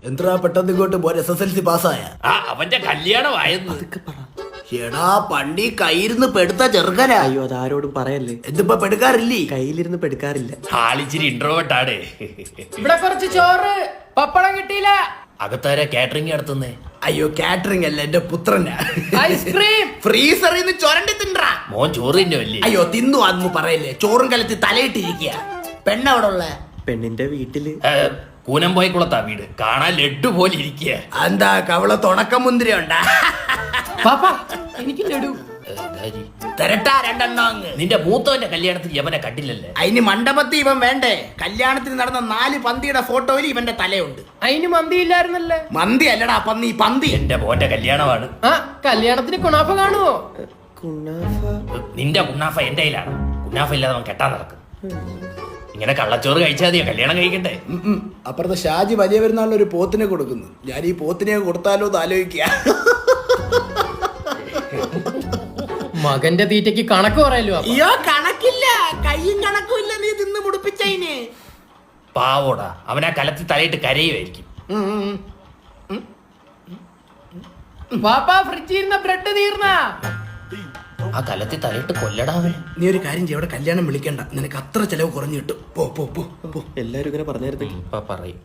എന്താ പെട്ടെന്ന് ഇങ്ങോട്ട് പോരെ? SSLC പാസ്സായ? അവന്റെ കല്യാണമായെന്ന്. എടാ പണ്ടി കയ്യിരുന്ന് പെടുത്ത ചെറുക്കനാ. അയ്യോ അതാരോടും പറയല്ലേ. എന്തിപ്പോ പെടുക്കാറില്ലേ? കയ്യിലിരുന്ന് പെടുക്കാറില്ല. ആളിച്ചിരി ഇൻട്രോവേർട്ടാണ്. ഇവിടെ കുറച്ച് ചോറ് പപ്പടം കിട്ടിയില്ല. അകത്താരെ കാറ്ററിംഗ് നടത്തുന്നേ? അയ്യോ കാറ്ററിംഗ് അല്ല, എന്റെ പുത്രനാ. ഐസ്ക്രീം ഫ്രീസറിൽ നിന്ന് ചൊരണ്ടി തിന്നാ. മോൻ ചോറ് തിന്നോ അല്ലേ? അയ്യോ തിന്നു അന്ന് പറയല്ലേ. ചോറും കലത്തി തലയിട്ടിരിക്കുക. പെണ്ണവിടെ ഉള്ള? പെണ്ണിന്റെ വീട്ടില്. കൂനംപോയക്കുളത്താ വീട്. കാണാൻ ലഡ്ഡു പോലെ ഇരിക്കുക. എന്താ കവള തുണക്കം മുന്തിരി ഉണ്ടാ? പാപ്പ എനിക്ക് ലഡു തരട്ടാ രണ്ടെണ്ണം അങ്ങ്. നിന്റെ മൂത്തവന്റെ കല്യാണത്തിന് യവനെ കണ്ടില്ലല്ലേ? അതിന് മണ്ഡപത്തിൽ ഇവൻ വേണ്ടേ? കല്യാണത്തിന് നടന്ന 4 പന്തിയുടെ ഫോട്ടോയിൽ ഇവന്റെ തലയുണ്ട്. അതിന് മന്തി ഇല്ലായിരുന്നല്ലേ? മന്തി അല്ലടാ പന്നി, പന്തി. എന്റെ മോന്റെ കല്യാണമാണ്. ആ കല്യാണത്തിന് കുണാഫ കാണുവോ? കുണാഫ? നിന്റെ കുണ്ണാഫ എന്റെ കയ്യിലാണ്. കുണ്ണാഫ ഇല്ലാതെ അവൻ കെട്ടാൻ നടക്കും. ഇങ്ങനെ കള്ളച്ചോറ് കഴിച്ചാൽ മതിയോ കല്യാണം കഴിക്കണ്ടേ? അപ്പുറത്തെ ഷാജി വലിയ പെരുന്നാളിൽ ഒരു പോത്തിനെ കൊടുക്കുന്നു. ഞാൻ ഈ പോത്തിനെ കൊടുത്താലോ എന്ന് ആലോചിക്കുക. മകന്റെ തീറ്റയ്ക്ക് കണക്ക് പറയല്ലോ. അയ്യോ കണക്കില്ല, കയ്യും കണക്കും ഇല്ല. നീ തിന്ന് മുടിപ്പിച്ചതിന്. പാവോടാ, അവനാ കലത്തി തലയിട്ട് കരയുമായിരിക്കും. പാപ്പ ഫ്രിഡ്ജിൽ ഇരുന്ന ബ്രെഡ് തീർന്ന. ആ കലത്തി തലയിട്ട് കൊല്ലടാവേ. നീ ഒരു കാര്യം ചെയ്യ, അവിടെ കല്യാണം വിളിക്കണ്ട. നിനക്ക് അത്ര ചെലവ് കുറഞ്ഞു കിട്ടും. പോ പോ പോ പോ. എല്ലാരും ഇങ്ങനെ പറഞ്ഞായിരുന്നെങ്കിൽ. ഇപ്പൊ പറയും.